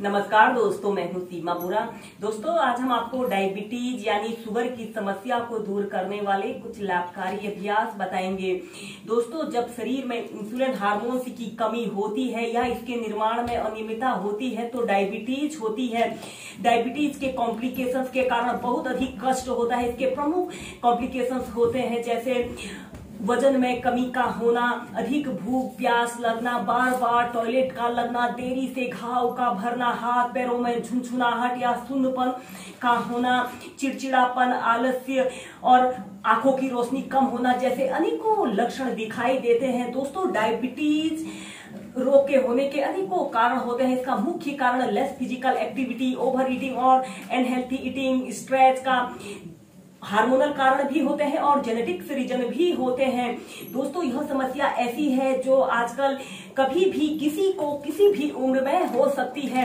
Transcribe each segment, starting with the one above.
नमस्कार दोस्तों, मैं हूं सीमा बुरा। दोस्तों, आज हम आपको डायबिटीज यानी शुगर की समस्या को दूर करने वाले कुछ लाभकारी अभ्यास बताएंगे। दोस्तों, जब शरीर में इंसुलिन हार्मोन्स की कमी होती है या इसके निर्माण में अनियमितता होती है तो डायबिटीज होती है। डायबिटीज के कॉम्प्लिकेशंस के कारण बहुत अधिक कष्ट होता है। इसके प्रमुख कॉम्प्लिकेशंस होते हैं जैसे वजन में कमी का होना, अधिक भूख प्यास लगना, बार बार टॉयलेट का लगना, देरी से घाव का भरना, हाथ पैरों में झुनझुनाहट या सुन्नपन का होना, चिड़चिड़ापन, आलस्य और आंखों की रोशनी कम होना जैसे अनेकों लक्षण दिखाई देते हैं। दोस्तों, डायबिटीज रोग के होने के अनेकों कारण होते हैं। इसका मुख्य कारण less physical activity, over eating और अनहेल्थी ईटिंग, स्ट्रेस का हार्मोनल कारण भी होते हैं और जेनेटिक्स रीजन भी होते हैं। दोस्तों, यह समस्या ऐसी है जो आजकल कभी भी किसी को किसी भी उम्र में हो सकती है।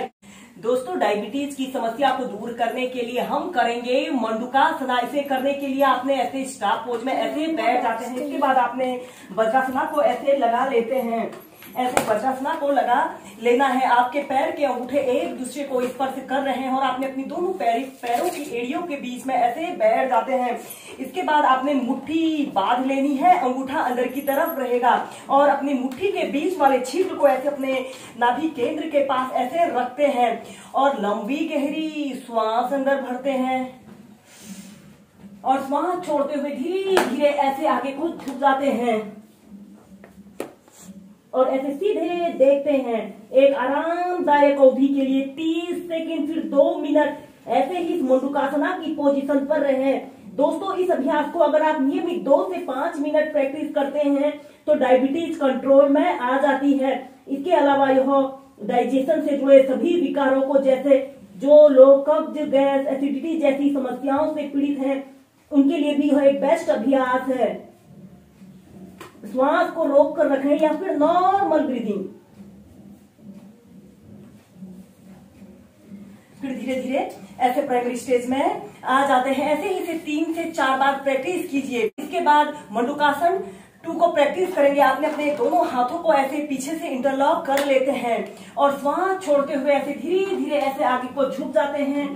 दोस्तों, डायबिटीज की समस्या को दूर करने के लिए हम करेंगे मंडूकासन। इसे करने के लिए आपने ऐसे स्टाफ पोज में ऐसे बैठ जाते हैं। इसके बाद आपने वज्रासन को ऐसे लगा लेते हैं। ऐसे वज्रासन को लगा लेना है। आपके पैर के अंगूठे एक दूसरे को स्पर्श कर रहे हैं और आपने अपनी दोनों पैरों की एड़ियों के बीच में ऐसे बैठ जाते हैं। इसके बाद आपने मुट्ठी बांध लेनी है, अंगूठा अंदर की तरफ रहेगा और अपनी मुट्ठी के बीच वाले छिद्र को ऐसे अपने नाभि केंद्र के पास ऐसे रखते हैं और लंबी गहरी श्वास अंदर भरते हैं और श्वास छोड़ते हुए धीरे धीरे ऐसे आगे को झुक जाते हैं और ऐसे सीधे देखते हैं। एक आरामदायक अवधि के लिए 30 सेकंड फिर 2 मिनट ऐसे ही मंडूकासना की पोजीशन पर रहे। दोस्तों, इस अभ्यास को अगर आप नियमित 2 से 5 मिनट प्रैक्टिस करते हैं तो डायबिटीज कंट्रोल में आ जाती है। इसके अलावा यह डाइजेशन से जुड़े सभी विकारों को, जैसे जो लोग कब्ज, गैस, एसिडिटी जैसी समस्याओं से पीड़ित हैं, उनके लिए भी यह एक बेस्ट अभ्यास है। श्वास को रोक कर रखें या फिर नॉर्मल ब्रीदिंग। फिर धीरे धीरे ऐसे प्राइमरी स्टेज में आ जाते हैं। ऐसे ही से 3 से 4 बार प्रैक्टिस कीजिए। इसके बाद मंडूकासन 2 को प्रैक्टिस करेंगे। आपने अपने दोनों हाथों को ऐसे पीछे से इंटरलॉक कर लेते हैं और श्वास छोड़ते हुए ऐसे धीरे धीरे ऐसे आगे को झुक जाते हैं।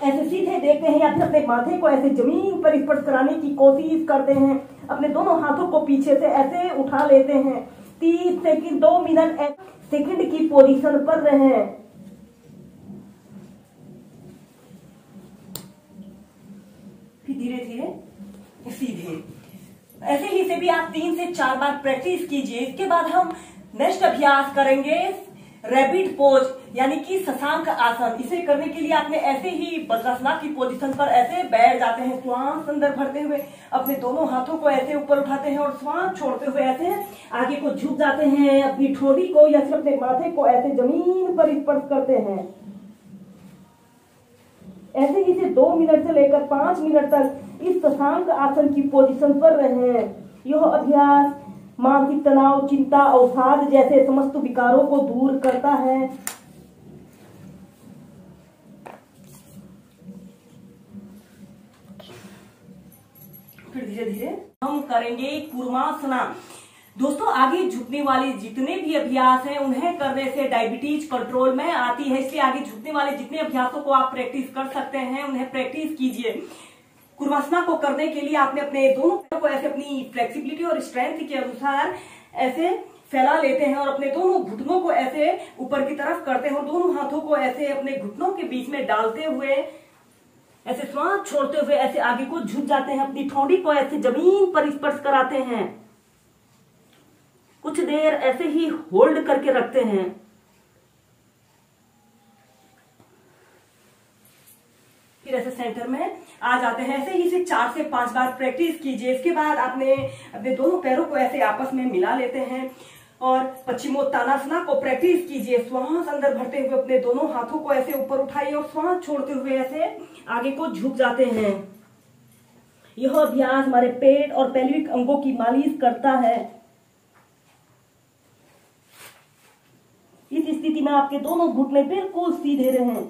ऐसे सीधे देखते हैं या फिर अपने माथे को ऐसे जमीन पर स्पर्श कराने की कोशिश करते हैं। अपने दोनों हाथों को पीछे से ऐसे उठा लेते हैं। 30 सेकंड 2 मिनट सेकंड की पोजीशन पर रहें। फिर धीरे धीरे सीधे ऐसे ही से भी आप 3 से 4 बार प्रैक्टिस कीजिए। इसके बाद हम नेक्स्ट अभ्यास करेंगे रैबिट पोज यानी कि शशांक आसन। इसे करने के लिए आपने ऐसे ही वज्रासन की पोजीशन पर ऐसे बैठ जाते हैं। श्वास अंदर भरते हुए अपने दोनों हाथों को ऐसे ऊपर उठाते हैं और श्वास छोड़ते हुए ऐसे आगे को झुक जाते हैं। अपनी ठोड़ी को या फिर अपने माथे को ऐसे जमीन पर स्पर्श करते हैं। ऐसे ही से 2 मिनट से लेकर 5 मिनट तक इस शशांक आसन की पोजीशन पर रहें। यह अभ्यास मानसिक तनाव, चिंता, अवसाद जैसे समस्त विकारों को दूर करता है। फिर धीरे धीरे हम करेंगे कूर्मासना। दोस्तों, आगे झुकने वाले जितने भी अभ्यास हैं उन्हें करने से डायबिटीज कंट्रोल में आती है। इसलिए आगे झुकने वाले जितने अभ्यासों को आप प्रैक्टिस कर सकते हैं उन्हें प्रैक्टिस कीजिए। कूर्मासना को करने के लिए आपने अपने दोनों पैरों को ऐसे अपनी फ्लेक्सिबिलिटी और स्ट्रेंथ के अनुसार ऐसे फैला लेते हैं और अपने दोनों घुटनों को ऐसे ऊपर की तरफ करते हैं और दोनों हाथों को ऐसे अपने घुटनों के बीच में डालते हुए ऐसे श्वास छोड़ते हुए ऐसे आगे को झुक जाते हैं। अपनी ठोड़ी को ऐसे जमीन पर स्पर्श कराते हैं। कुछ देर ऐसे ही होल्ड करके रखते हैं। फिर ऐसे सेंटर में आ जाते हैं। ऐसे ही से 4 से 5 बार प्रैक्टिस कीजिए। इसके बाद आपने अपने दोनों पैरों को ऐसे आपस में मिला लेते हैं और पश्चिमोत्तानासना को प्रैक्टिस कीजिए। श्वास अंदर भरते हुए अपने दोनों हाथों को ऐसे ऊपर उठाइए और श्वास छोड़ते हुए ऐसे आगे को झुक जाते हैं। यह अभ्यास हमारे पेट और पेल्विक अंगों की मालिश करता है। इस स्थिति में आपके दोनों घुटने बिल्कुल सीधे रहें।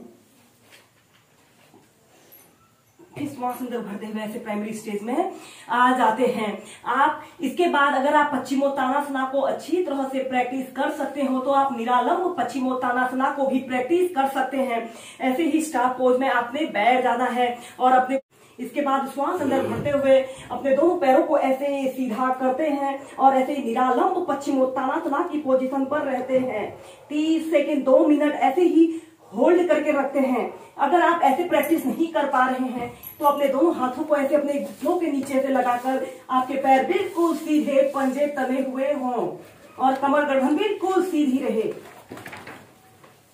फिर श्वास अंदर भरते हुए ऐसे प्राइमरी स्टेज में आ जाते हैं आप। इसके बाद अगर आप पश्चिमोत्तानासना को अच्छी तरह से प्रैक्टिस कर सकते हो तो आप निरालंब पश्चिमोत्तानासना को भी प्रैक्टिस कर सकते हैं। ऐसे ही स्टार पोज में आपने बैठ जाना है और अपने इसके बाद श्वास अंदर भरते हुए अपने दोनों पैरों को ऐसे सीधा करते हैं और ऐसे निरालंब पश्चिमोत्तानासना की पोजीशन पर रहते हैं। 30 सेकेंड 2 मिनट ऐसे ही होल्ड करके रखते हैं। अगर आप ऐसे प्रैक्टिस नहीं कर पा रहे हैं तो अपने दोनों हाथों को ऐसे अपने घुटनों के नीचे से लगाकर आपके पैर बिल्कुल सीधे पंजे तले हुए हों और कमर गर्दन बिल्कुल सीधी रहे।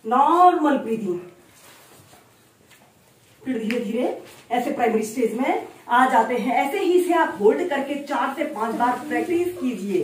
Normal breathing. फिर धीरे धीरे ऐसे प्राइमरी स्टेज में आ जाते हैं। ऐसे ही से आप होल्ड करके 4 से 5 बार प्रैक्टिस कीजिए।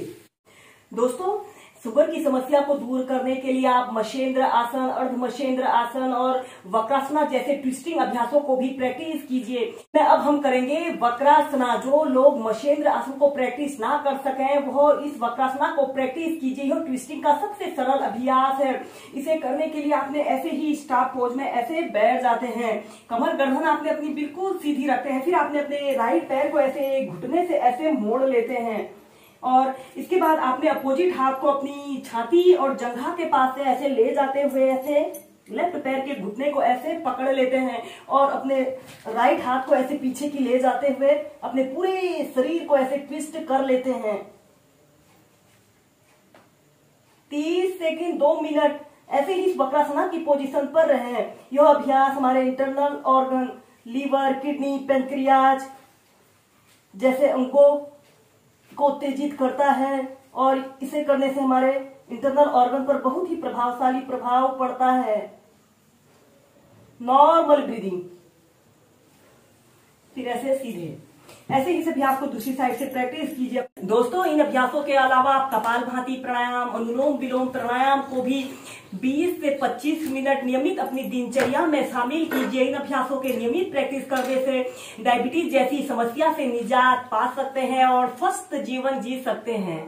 दोस्तों, शुगर की समस्या को दूर करने के लिए आप मशेंद्र आसन, अर्ध मशेंद्र आसन और वक्रासना जैसे ट्विस्टिंग अभ्यासों को भी प्रैक्टिस कीजिए। अब हम करेंगे वक्रासना। जो लोग मशेंद्र आसन को प्रैक्टिस ना कर सके वो इस वक्रासना को प्रैक्टिस कीजिए। यह ट्विस्टिंग का सबसे सरल अभ्यास है। इसे करने के लिए आपने ऐसे ही स्टार पोज में ऐसे बैठ जाते हैं। कमर गर्दन आपने अपनी बिल्कुल सीधी रखते हैं। फिर आपने अपने राइट पैर को ऐसे घुटने से ऐसे मोड़ लेते हैं और इसके बाद आपने अपोजिट हाथ को अपनी छाती और जंघा के पास से ऐसे ले जाते हुए ऐसे लेफ्ट पैर के घुटने को ऐसे पकड़ लेते हैं और अपने राइट हाथ को ऐसे पीछे की ले जाते हुए अपने पूरे शरीर को ऐसे ट्विस्ट कर लेते हैं। 30 सेकेंड 2 मिनट ऐसे ही इस वक्रासना की पोजीशन पर रहे। यह अभ्यास हमारे internal organ, liver, kidney, pancreas जैसे अंगों को उत्तेजित करता है और इसे करने से हमारे इंटरनल ऑर्गन पर बहुत ही प्रभावशाली प्रभाव पड़ता है। Normal breathing. फिर ऐसे सीधे ऐसे इस अभ्यास को दूसरी साइड से प्रैक्टिस कीजिए। दोस्तों, इन अभ्यासों के अलावा आप कपालभाति प्राणायाम, अनुलोम विलोम प्राणायाम को भी 20 से 25 मिनट नियमित अपनी दिनचर्या में शामिल कीजिए। इन अभ्यासों के नियमित प्रैक्टिस करने से डायबिटीज जैसी समस्या से निजात पा सकते हैं और स्वस्थ जीवन जी सकते हैं।